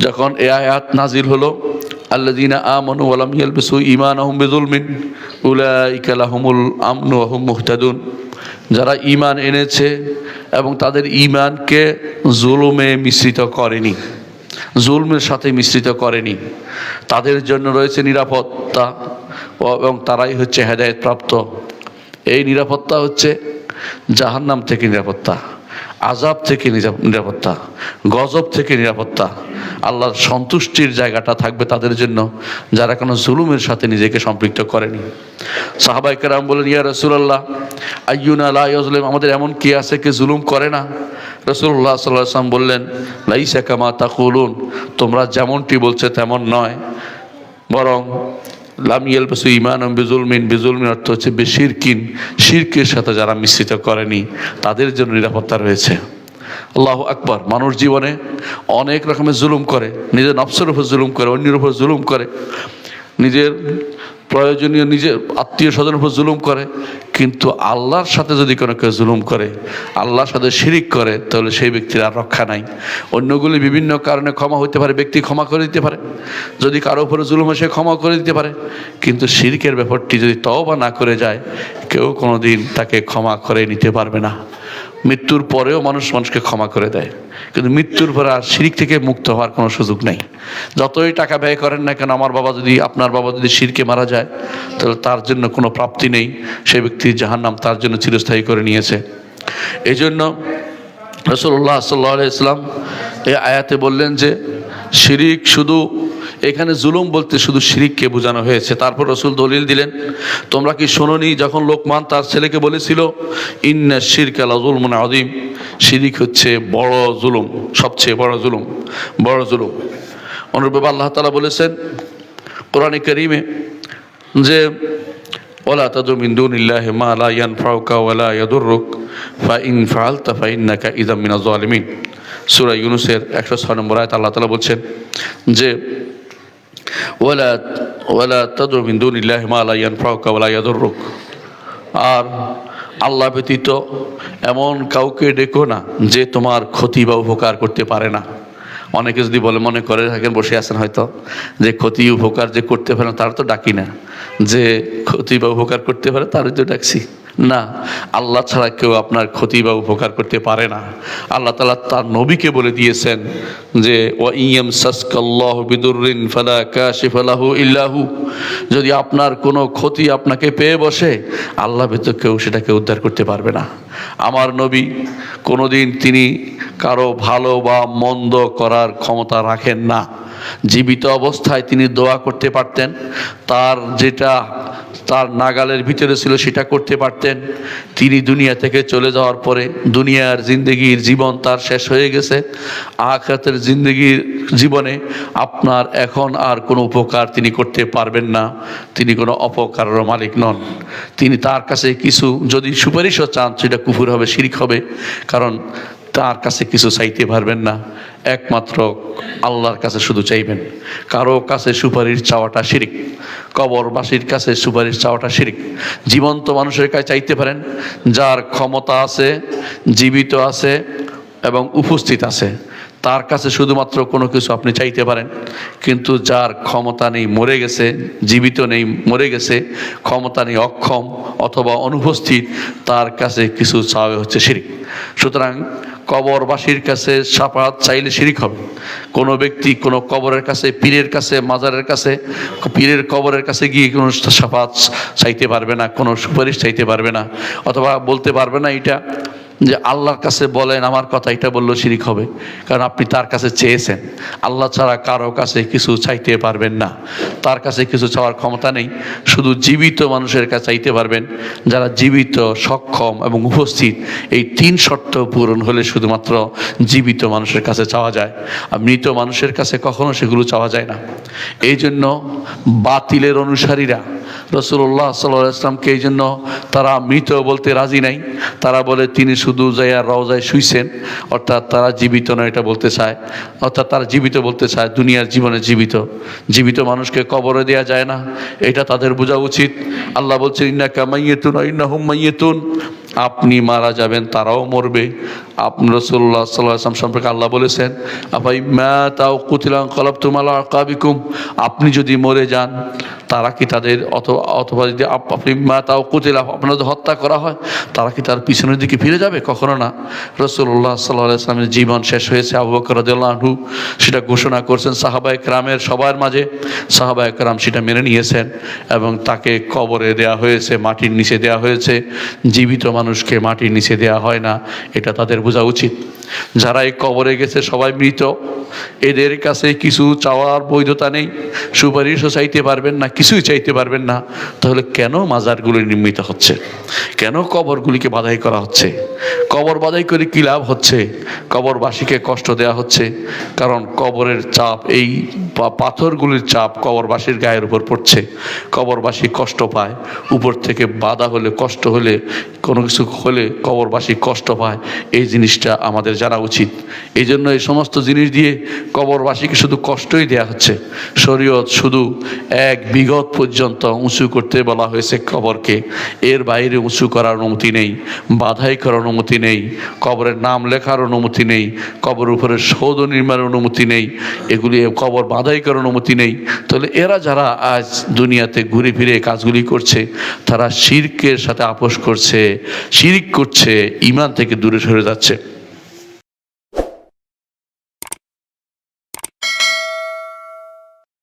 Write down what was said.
যখন এই আয়াত নাজিল হলো, আল্লাযীনা আমানু ওয়া লাম ইয়ালবিসু ঈমানাহুম বিযুলমিন উলাইকা লাহুমুল আমনু ওয়া হুম মুহতাদুন, যারা ঈমান এনেছে এবং তাদের ঈমানকে জুলুমে মিশ্রিত করেনি, জুলমের সাথে মিশ্রিত করেনি, তাদের জন্য রয়েছে নিরাপত্তা এবং তারাই হচ্ছে হেদায়েত প্রাপ্ত। এই নিরাপত্তা হচ্ছে জাহান্নাম থেকে নিরাপত্তা, আযাব থেকে নিরাপত্তা, গজব থেকে নিরাপত্তা। আল্লাহর সন্তুষ্টির জায়গাটা থাকবে তাদের জন্য যারা কোনো জুলুমের সাথে নিজেকে সম্পৃক্ত করেনি। সাহাবায়ে কেরাম বলেন, ইয়া রাসূলুল্লাহ আইয়ুনা লা ইয়াজলিম, আমাদের এমন কি আছে কে জুলুম করে না? রাসূলুল্লাহ সাল্লাল্লাহু আলাইহি ওয়াসাল্লাম বললেন, লাইসা কামা তাকুলুন, তোমরা যেমনটি বলছো তেমন নয়, বরং লাম ইয়ালবিসু ঈমানাহুম বিযুলমিন, বিযুলমিন অর্থ হচ্ছে বিশিরকিন, শিরকের সাথে যারা মিশ্রিত করেনি তাদের জন্য নিরাপত্তা রয়েছে। আল্লাহু আকবার। মানুষ জীবনে অনেক রকমের জুলুম করে, নিজের নফসের উপর জুলুম করে, অন্যের উপর জুলুম করে, নিজের প্রয়োজনীয় নিজের আত্মীয় স্বজনের উপর জুলুম করে, কিন্তু আল্লাহর সাথে যদি কোনো কেউ জুলুম করে, আল্লাহর সাথে শিরিক করে, তাহলে সেই ব্যক্তির আর রক্ষা নাই। অন্যগুলি বিভিন্ন কারণে ক্ষমা হইতে পারে, ব্যক্তি ক্ষমা করে দিতে পারে, যদি কারো উপরে জুলুম হয় সে ক্ষমা করে দিতে পারে, কিন্তু শিরকের ব্যাপারটি যদি তওবা না করে যায়, কেউ কোনো দিন তাকে ক্ষমা করে নিতে পারবে না। মৃত্যুর পরেও মানুষকে ক্ষমা করে দেয়, কিন্তু মৃত্যুর পরে আর শিরক থেকে মুক্ত হওয়ার কোনো সুযোগ নেই। যতই টাকা ব্যয় করেন না কেন, আমার বাবা যদি, আপনার বাবা যদি শিরকে মারা যায়, তাহলে তার জন্য কোনো প্রাপ্তি নেই, সে ব্যক্তি জাহান্নাম তার জন্য চিরস্থায়ী করে নিয়েছে। এই জন্য রাসূলুল্লাহ সাল্লাল্লাহু আলাইহি ওয়াসাল্লাম এই আয়াতে বললেন যে শিরিক শুধু, এখানে জুলুম বলতে শুধু শিরিককে বোঝানো হয়েছে। তারপর রাসূল দলিল দিলেন, তোমরা কি শোনোনি যখন লোকমান তার ছেলেকে বলেছিল, ইন্না শিরকা লাযুলমুন আযীম, শিরিক হচ্ছে বড় জুলুম, সবচেয়ে বড় জুলুম, বড় জুলুম। অনুরূপে আল্লাহ তাআলা বলেছেন কোরআনে কারীমে যে ওয়ালা তাদউ মিন দুনিল্লাহি মা লা ইয়ানফাউকা ওয়া লা ইয়াদুররুক ফা ইন ফাআলতা ফা ইন্নাকা ইযাম মিনাজ জালিমিন। সূরা ইউনূসের 106 নম্বর আয়াত আল্লাহ তাআলা বলছেন যে ওয়ালা তাদউ মিন দুনিল্লাহি মা লা ইয়ানফাউকা ওয়া লা ইয়াদুররুক, আর আল্লাহ ব্যতীত এমন কাউকে ডেকো না যে তোমার ক্ষতি বা উপকার করতে পারে না। অনেকে যদি বলে, মনে করে থাকেন, বসে আছেন হয়তো, যে ক্ষতি উপকার যে করতে পারে না তার তো ডাকি না, যে ক্ষতি বা উপকার করতে পারে তারই তো ডাকছি। না, আল্লাহ ছাড়া কেউ আপনার ক্ষতি বা উপকার করতে পারে না। আল্লাহ তাআলা তার নবীকে বলে দিয়েছেন যে ওয়া ইয়ামসাসকাল্লাহু বিদুররিন ফালা কাশিফা লাহু ইল্লা হু, যদি আপনার কোনো ক্ষতি আপনাকে পেয়ে বসে, আল্লাহ ব্যতীত কেউ সেটাকে উদ্ধার করতে পারবে না। আমার নবী কোনোদিন তিনি কারো ভালো বা মন্দ করার ক্ষমতা রাখেন না। জীবিত অবস্থায় তিনি দোয়া করতে পারতেন, তার যেটা তার নাগালের ভিতরে ছিল সেটা করতে পারতেন। তিনি দুনিয়া থেকে চলে যাওয়ার পরে দুনিয়ার জিন্দগির জীবন তার শেষ হয়ে গেছে, আখিরাতের জিন্দগির জীবনে আপনার এখন আর কোনো উপকার তিনি করতে পারবেন না। তিনি কোনো অপকারের মালিক নন। তিনি তার কাছে কিছু যদি সুপারিশও চান, সেটা কুফর হবে, শিরক হবে, কারণ তার কাছে কিছু চাইতে পারবেন না, একমাত্র আল্লাহর কাছে শুধু চাইবেন। কারো কাছে সুপারিশ চাওয়াটা শিরক, কবরবাসীর কাছে সুপারিশ চাওয়াটা শিরক। জীবন্ত মানুষের কাছে চাইতে পারেন, যার ক্ষমতা আছে, জীবিত আছে এবং উপস্থিত আছে, তার কাছে শুধুমাত্র কোনো কিছু আপনি চাইতে পারেন। কিন্তু যার ক্ষমতা নেই, মরে গেছে, জীবিত নেই, মরে গেছে, ক্ষমতা নেই, অক্ষম অথবা অনুপস্থিত, তার কাছে কিছু চাওয়া হচ্ছে শিরক। সুতরাং কবরবাসীর কাছে শাফাআত চাইলে শিরক হবে। কোনো ব্যক্তি কোনো কবরের কাছে, পীরের কাছে, মাজারের কাছে, পীরের কবরের কাছে গিয়ে কোনো শাফাআত চাইতে পারবে না, কোনো সুপারিশ চাইতে পারবে না, অথবা বলতে পারবে না এটা যে আল্লাহর কাছে বলেন আমার কথা, এটা বললেও শিরক হবে, কারণ আপনি তার কাছে চেয়েছেন। আল্লাহ ছাড়া কারো কাছে কিছু চাইতে পারবেন না, তার কাছে কিছু চাওয়ার ক্ষমতা নেই। শুধু জীবিত মানুষের কাছে চাইতে পারবেন, যারা জীবিত, সক্ষম এবং উপস্থিত। এই তিন শর্ত পূরণ হলে শুধুমাত্র জীবিত মানুষের কাছে চাওয়া যায়, আর মৃত মানুষের কাছে কখনো সেগুলো চাওয়া যায় না। এই জন্য বাতিলের অনুসারীরা রাসূলুল্লাহ সাল্লাল্লাহু আলাইহি ওয়াসাল্লামকে এই জন্য তারা মৃত বলতে রাজি নাই। তারা বলে তিনি শুধু যাইয়া রওজায় শুইছেন, অর্থাৎ তারা জীবিত নয় এটা বলতে চায়, অর্থাৎ তারা জীবিত বলতে চায় দুনিয়ার জীবনে জীবিত। জীবিত মানুষকে কবরে দেওয়া যায় না, এটা তাদের বোঝা উচিত। আল্লাহ বলছেন ইন্নাকা মাইয়িতুন ওয়া ইন্নাহুম মাইয়িতুন, আপনি মারা যাবেন, তারাও মরবে। আপনি রাসূলুল্লাহ সাল্লাল্লাহু আলাইহি ওয়াসাল্লাম সম্পর্কে আল্লাহ বলেছেন, আফাইম্মাতাও কুতিলা ইনকালাবতুম আলা আকাবিকুম, আপনি যদি মরে যান তারা কি তাদের অথবা যদি আপনি মাতাও কুতিলা আপনাদের হত্যা করা হয় তারা কি তার পিছনের দিকে ফিরে যাবে? কখনো না। রাসূলুল্লাহ সাল্লাল্লাহু আলাইহি ওয়াসাল্লামের জীবন শেষ হয়েছে, আবু বকর রাদিয়াল্লাহু আনহু সেটা ঘোষণা করছেন সাহাবায়ে কেরামের সবার মাঝে। সাহাবায়ে কেরাম সেটা মেনে নিয়েছেন এবং তাকে কবরে দেয়া হয়েছে, মাটির নিচে দেয়া হয়েছে। জীবিত মানুষকে মাটির নিচে দেয়া হয় না, এটা তাদের বোঝা উচিত। যারা এই কবরে গেছে সবাই মৃত, এদের কাছে কিছু চাওয়ার বৈধতা নেই, সুপারিশও চাইতে পারবেন না, কিছুই চাইতে পারবেন না। তাহলে কেন মাজারগুলি নির্মিত হচ্ছে? কেন কবরগুলিকে বাধাই করা হচ্ছে? কবর বাধাই করে কী লাভ হচ্ছে? কবরবাসীকে কষ্ট দেওয়া হচ্ছে, কারণ কবরের চাপ, এই পাথরগুলির চাপ কবরবাসীর গায়ের উপর পড়ছে। কবরবাসী কষ্ট পায়, উপর থেকে বাধা হলে, কষ্ট হলে, কোনো কিছু হলে কবরবাসী কষ্ট পায়। এই জিনিসটা আমাদের জানা উচিত। এই জন্য এই সমস্ত জিনিস দিয়ে কবরবাসীকে শুধু কষ্টই দেয়া হচ্ছে। শরীয়ত শুধু এক বিঘত পর্যন্ত উঁচু করতে বলা হয়েছে কবরকে, এর বাইরে উঁচু করার অনুমতি নেই, বাধাই করার অনুমতি নেই, কবরের নাম লেখার অনুমতি নেই, কবর উপরে সৌধ নির্মাণের অনুমতি নেই, এগুলি কবর বাধাই করার অনুমতি নেই। তাহলে এরা যারা আজ দুনিয়াতে ঘুরে ফিরে কাজগুলি করছে, তারা শিরকের সাথে আপোষ করছে, শিরিক করছে, ঈমান থেকে দূরে সরে যাচ্ছে।